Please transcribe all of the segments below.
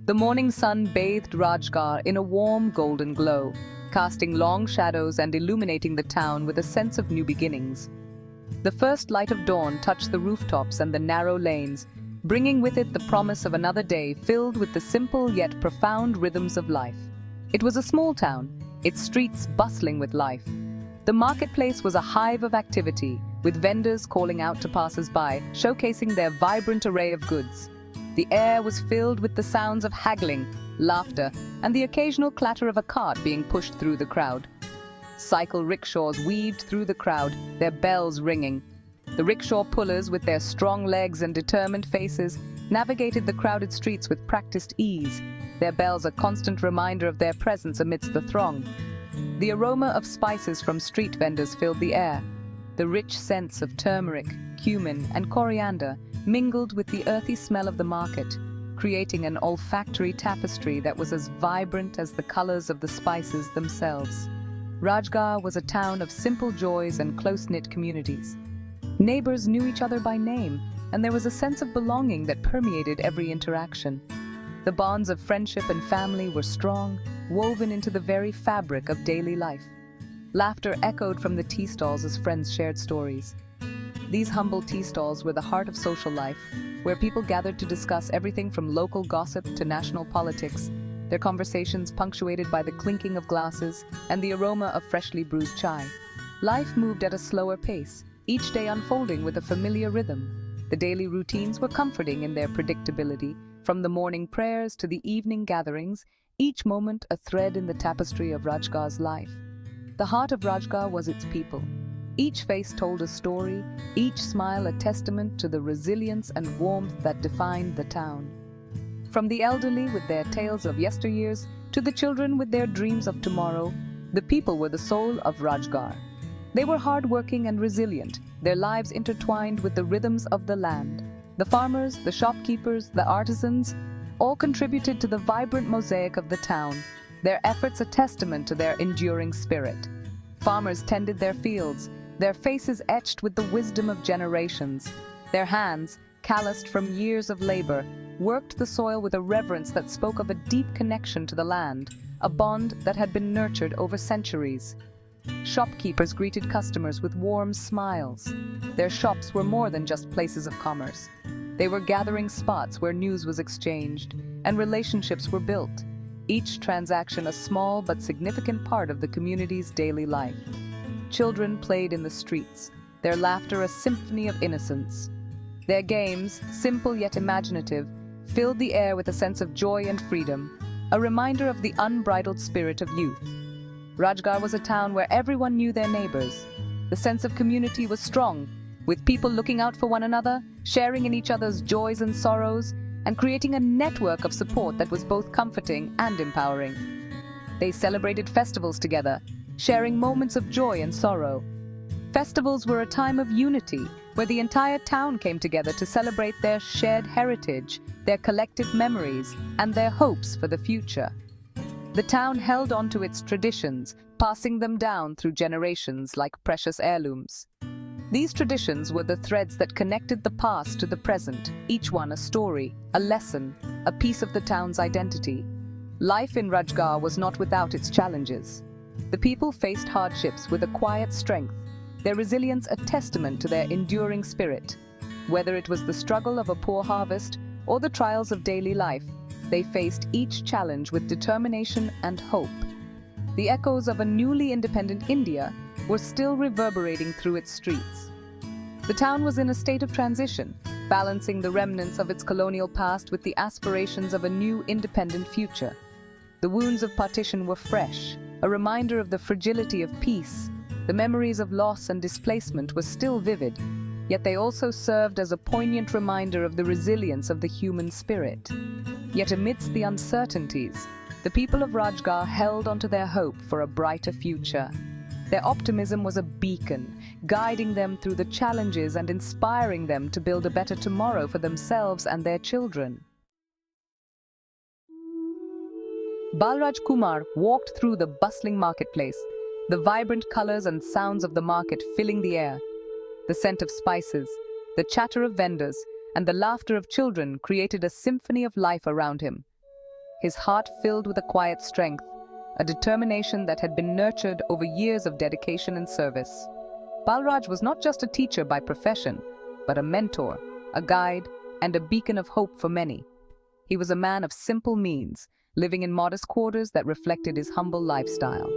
The morning sun bathed Rajgarh in a warm golden glow, casting long shadows and illuminating the town with a sense of new beginnings. The first light of dawn touched the rooftops and the narrow lanes, bringing with it the promise of another day filled with the simple yet profound rhythms of life. It was a small town, its streets bustling with life. The marketplace was a hive of activity, with vendors calling out to passers-by, showcasing their vibrant array of goods. The air was filled with the sounds of haggling, laughter, and the occasional clatter of a cart being pushed through the crowd. Cycle rickshaws weaved through the crowd, their bells ringing. The rickshaw pullers, with their strong legs and determined faces, navigated the crowded streets with practiced ease, their bells a constant reminder of their presence amidst the throng. The aroma of spices from street vendors filled the air. The rich scents of turmeric, cumin, and coriander mingled with the earthy smell of the market, creating an olfactory tapestry that was as vibrant as the colors of the spices themselves. Rajgarh was a town of simple joys and close-knit communities. Neighbors knew each other by name, and there was a sense of belonging that permeated every interaction. The bonds of friendship and family were strong, woven into the very fabric of daily life. Laughter echoed from the tea stalls as friends shared stories. These humble tea stalls were the heart of social life, where people gathered to discuss everything from local gossip to national politics, their conversations punctuated by the clinking of glasses and the aroma of freshly brewed chai. Life moved at a slower pace, each day unfolding with a familiar rhythm. The daily routines were comforting in their predictability, from the morning prayers to the evening gatherings, each moment a thread in the tapestry of Rajgarh's life. The heart of Rajgarh was its people. Each face told a story, each smile a testament to the resilience and warmth that defined the town. From the elderly with their tales of yesteryears to the children with their dreams of tomorrow, the people were the soul of Rajgarh. They were hardworking and resilient, their lives intertwined with the rhythms of the land. The farmers, the shopkeepers, the artisans, all contributed to the vibrant mosaic of the town, their efforts a testament to their enduring spirit. Farmers tended their fields, their faces etched with the wisdom of generations. Their hands, calloused from years of labor, worked the soil with a reverence that spoke of a deep connection to the land, a bond that had been nurtured over centuries. Shopkeepers greeted customers with warm smiles. Their shops were more than just places of commerce. They were gathering spots where news was exchanged and relationships were built, each transaction a small but significant part of the community's daily life. Children played in the streets, their laughter a symphony of innocence. Their games, simple yet imaginative, filled the air with a sense of joy and freedom, a reminder of the unbridled spirit of youth. Rajgarh was a town where everyone knew their neighbors. The sense of community was strong, with people looking out for one another, sharing in each other's joys and sorrows, and creating a network of support that was both comforting and empowering. They celebrated festivals together, sharing moments of joy and sorrow. Festivals were a time of unity, where the entire town came together to celebrate their shared heritage, their collective memories, and their hopes for the future. The town held on to its traditions, passing them down through generations like precious heirlooms. These traditions were the threads that connected the past to the present, each one a story, a lesson, a piece of the town's identity. Life in Rajgarh was not without its challenges. The people faced hardships with a quiet strength, their resilience a testament to their enduring spirit. Whether it was the struggle of a poor harvest or the trials of daily life, they faced each challenge with determination and hope. The echoes of a newly independent India were still reverberating through its streets. The town was in a state of transition, balancing the remnants of its colonial past with the aspirations of a new independent future. The wounds of partition were fresh, a reminder of the fragility of peace. The memories of loss and displacement were still vivid, yet they also served as a poignant reminder of the resilience of the human spirit. Yet amidst the uncertainties, the people of Rajgarh held onto their hope for a brighter future. Their optimism was a beacon, guiding them through the challenges and inspiring them to build a better tomorrow for themselves and their children. Balraj Kumar walked through the bustling marketplace, the vibrant colors and sounds of the market filling the air. The scent of spices, the chatter of vendors, and the laughter of children created a symphony of life around him. his heart filled with a quiet strength, a determination that had been nurtured over years of dedication and service. Balraj was not just a teacher by profession, but a mentor, a guide, and a beacon of hope for many. He was a man of simple means, living in modest quarters that reflected his humble lifestyle.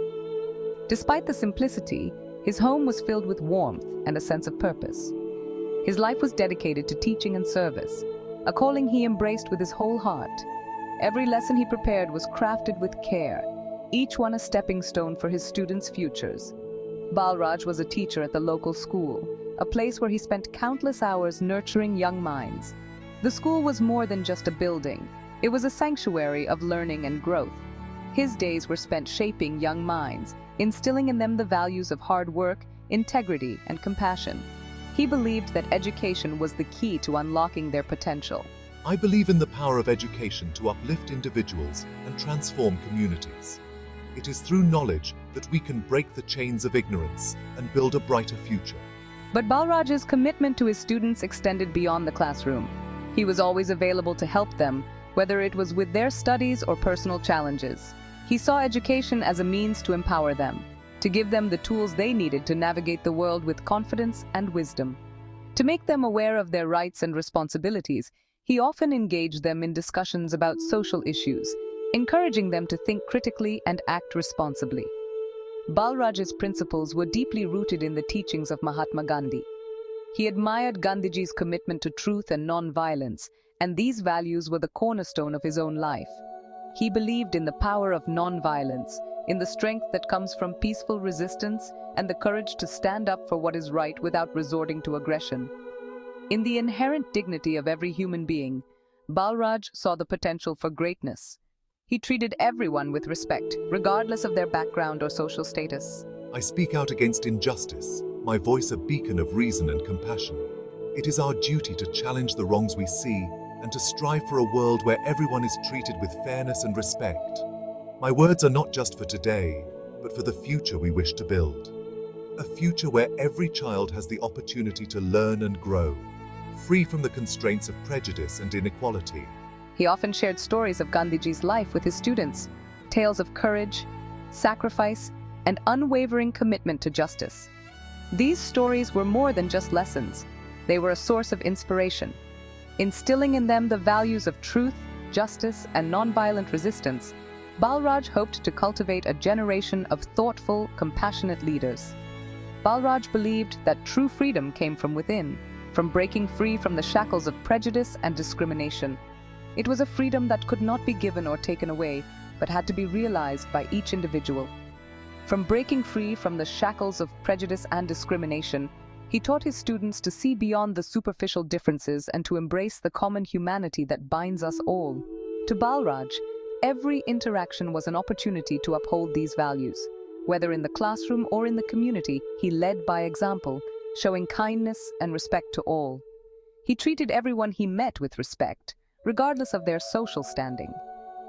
Despite the simplicity, his home was filled with warmth and a sense of purpose. His life was dedicated to teaching and service, a calling he embraced with his whole heart. Every lesson he prepared was crafted with care, each one a stepping stone for his students' futures. Balraj was a teacher at the local school, a place where he spent countless hours nurturing young minds. The school was more than just a building. It was a sanctuary of learning and growth. His days were spent shaping young minds, instilling in them the values of hard work, integrity, and compassion. He believed that education was the key to unlocking their potential. I believe in the power of education to uplift individuals and transform communities. It is through knowledge that we can break the chains of ignorance and build a brighter future. But Balraj's commitment to his students extended beyond the classroom. He was always available to help them, whether it was with their studies or personal challenges. He saw education as a means to empower them, to give them the tools they needed to navigate the world with confidence and wisdom. To make them aware of their rights and responsibilities, he often engaged them in discussions about social issues, encouraging them to think critically and act responsibly. Balraj's principles were deeply rooted in the teachings of Mahatma Gandhi. He admired Gandhiji's commitment to truth and non-violence, and these values were the cornerstone of his own life. He believed in the power of non-violence, in the strength that comes from peaceful resistance, and the courage to stand up for what is right without resorting to aggression. In the inherent dignity of every human being, Balraj saw the potential for greatness. He treated everyone with respect, regardless of their background or social status. I speak out against injustice, my voice a beacon of reason and compassion. It is our duty to challenge the wrongs we see and to strive for a world where everyone is treated with fairness and respect. My words are not just for today, but for the future we wish to build. A future where every child has the opportunity to learn and grow, free from the constraints of prejudice and inequality. He often shared stories of Gandhiji's life with his students, tales of courage, sacrifice, and unwavering commitment to justice. These stories were more than just lessons. They were a source of inspiration, instilling in them the values of truth, justice, and nonviolent resistance. Balraj hoped to cultivate a generation of thoughtful, compassionate leaders. Balraj believed that true freedom came from within, from breaking free from the shackles of prejudice and discrimination. It was a freedom that could not be given or taken away, but had to be realized by each individual. From breaking free from the shackles of prejudice and discrimination, he taught his students to see beyond the superficial differences and to embrace the common humanity that binds us all. To Balraj, every interaction was an opportunity to uphold these values. Whether in the classroom or in the community, he led by example, showing kindness and respect to all. He treated everyone he met with respect, regardless of their social standing.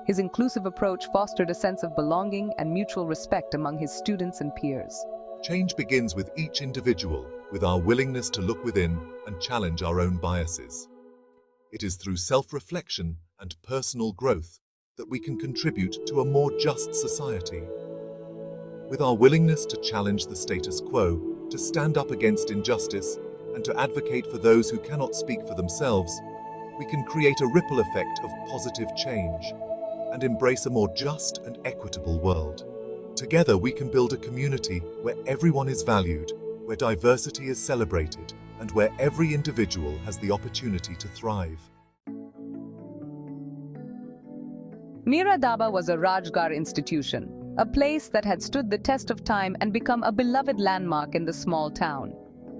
His inclusive approach fostered a sense of belonging and mutual respect among his students and peers. Change begins with each individual, with our willingness to look within and challenge our own biases. It is through self-reflection and personal growth that we can contribute to a more just society. With our willingness to challenge the status quo, to stand up against injustice, and to advocate for those who cannot speak for themselves, we can create a ripple effect of positive change and embrace a more just and equitable world. Together we can build a community where everyone is valued, where diversity is celebrated, and where every individual has the opportunity to thrive. Mira Dhaba was a Rajgar institution, a place that had stood the test of time and become a beloved landmark in the small town.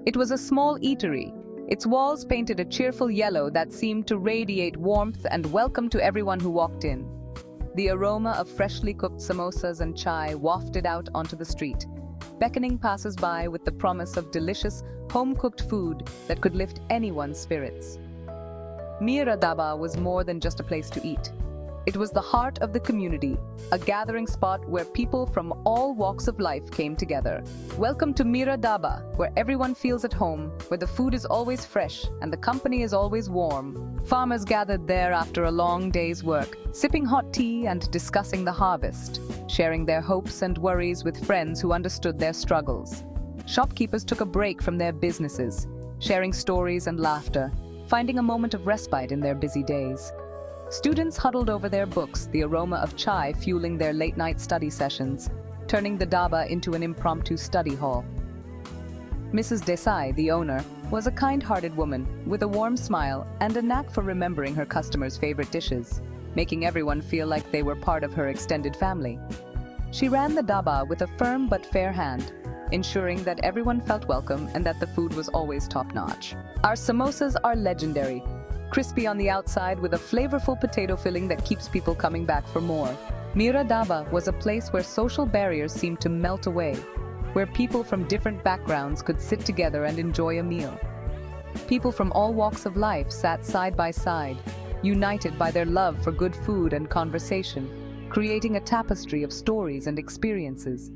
It was a small eatery, its walls painted a cheerful yellow that seemed to radiate warmth and welcome to everyone who walked in. The aroma of freshly cooked samosas and chai wafted out onto the street, beckoning passers-by with the promise of delicious, home-cooked food that could lift anyone's spirits. Mira Dhaba was more than just a place to eat. It was the heart of the community, a gathering spot where people from all walks of life came together. Welcome to Mira Dhaba, where everyone feels at home, where the food is always fresh and the company is always warm. Farmers gathered there after a long day's work, sipping hot tea and discussing the harvest, sharing their hopes and worries with friends who understood their struggles. Shopkeepers took a break from their businesses, sharing stories and laughter, finding a moment of respite in their busy days. Students huddled over their books, the aroma of chai fueling their late-night study sessions, turning the dhaba into an impromptu study hall. Mrs. Desai, the owner, was a kind-hearted woman with a warm smile and a knack for remembering her customers' favorite dishes, making everyone feel like they were part of her extended family. She ran the dhaba with a firm but fair hand, ensuring that everyone felt welcome and that the food was always top-notch. Our samosas are legendary, crispy on the outside with a flavorful potato filling that keeps people coming back for more. Mira Dhaba was a place where social barriers seemed to melt away, where people from different backgrounds could sit together and enjoy a meal. People from all walks of life sat side by side, united by their love for good food and conversation, creating a tapestry of stories and experiences.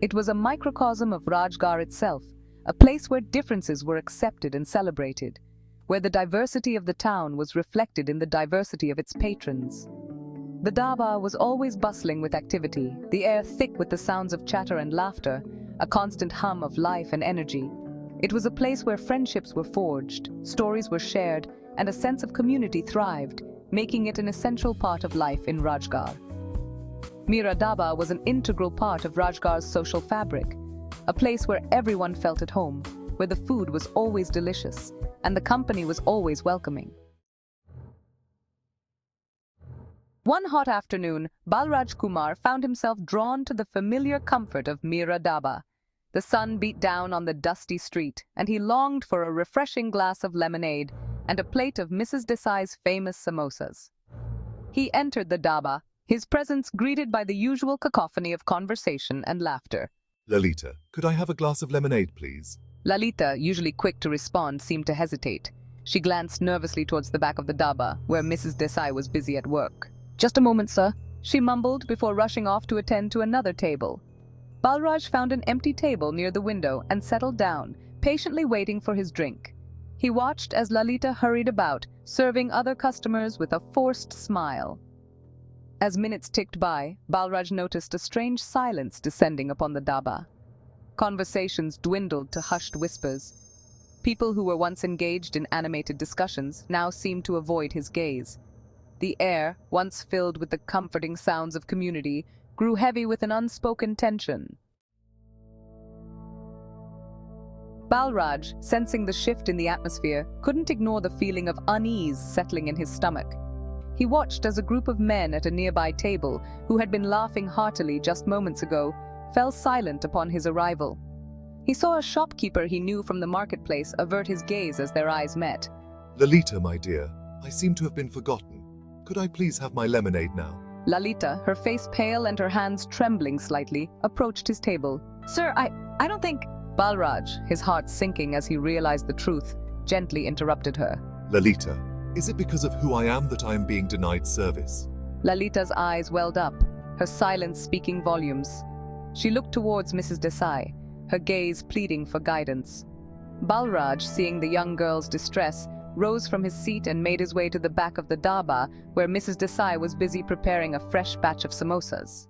It was a microcosm of Rajgarh itself, a place where differences were accepted and celebrated, where the diversity of the town was reflected in the diversity of its patrons. The dhaba was always bustling with activity, the air thick with the sounds of chatter and laughter, a constant hum of life and energy. It was a place where friendships were forged, stories were shared, and a sense of community thrived, making it an essential part of life in Rajgarh. Mira Dhaba was an integral part of Rajgarh's social fabric, a place where everyone felt at home, where the food was always delicious, and the company was always welcoming. One hot afternoon, Balraj Kumar found himself drawn to the familiar comfort of Mira Dhaba. The sun beat down on the dusty street, and he longed for a refreshing glass of lemonade and a plate of Mrs. Desai's famous samosas. He entered the dhaba, his presence greeted by the usual cacophony of conversation and laughter. Lalita, could I have a glass of lemonade, please? Lalita, usually quick to respond, seemed to hesitate. She glanced nervously towards the back of the dhaba, where Mrs. Desai was busy at work. "Just a moment, sir," she mumbled before rushing off to attend to another table. Balraj found an empty table near the window and settled down, patiently waiting for his drink. He watched as Lalita hurried about, serving other customers with a forced smile. As minutes ticked by, Balraj noticed a strange silence descending upon the dhaba. Conversations dwindled to hushed whispers. People who were once engaged in animated discussions now seemed to avoid his gaze. The air, once filled with the comforting sounds of community, grew heavy with an unspoken tension. Balraj, sensing the shift in the atmosphere, couldn't ignore the feeling of unease settling in his stomach. He watched as a group of men at a nearby table, who had been laughing heartily just moments ago, fell silent upon his arrival. He saw a shopkeeper he knew from the marketplace avert his gaze as their eyes met. Lalita, my dear, I seem to have been forgotten. Could I please have my lemonade now? Lalita, her face pale and her hands trembling slightly, approached his table. "Sir, I don't think—" Balraj, his heart sinking as he realized the truth, gently interrupted her. Lalita, is it because of who I am that I am being denied service? Lalita's eyes welled up, her silence speaking volumes. She looked towards Mrs. Desai, her gaze pleading for guidance. Balraj, seeing the young girl's distress, rose from his seat and made his way to the back of the dhaba, where Mrs. Desai was busy preparing a fresh batch of samosas.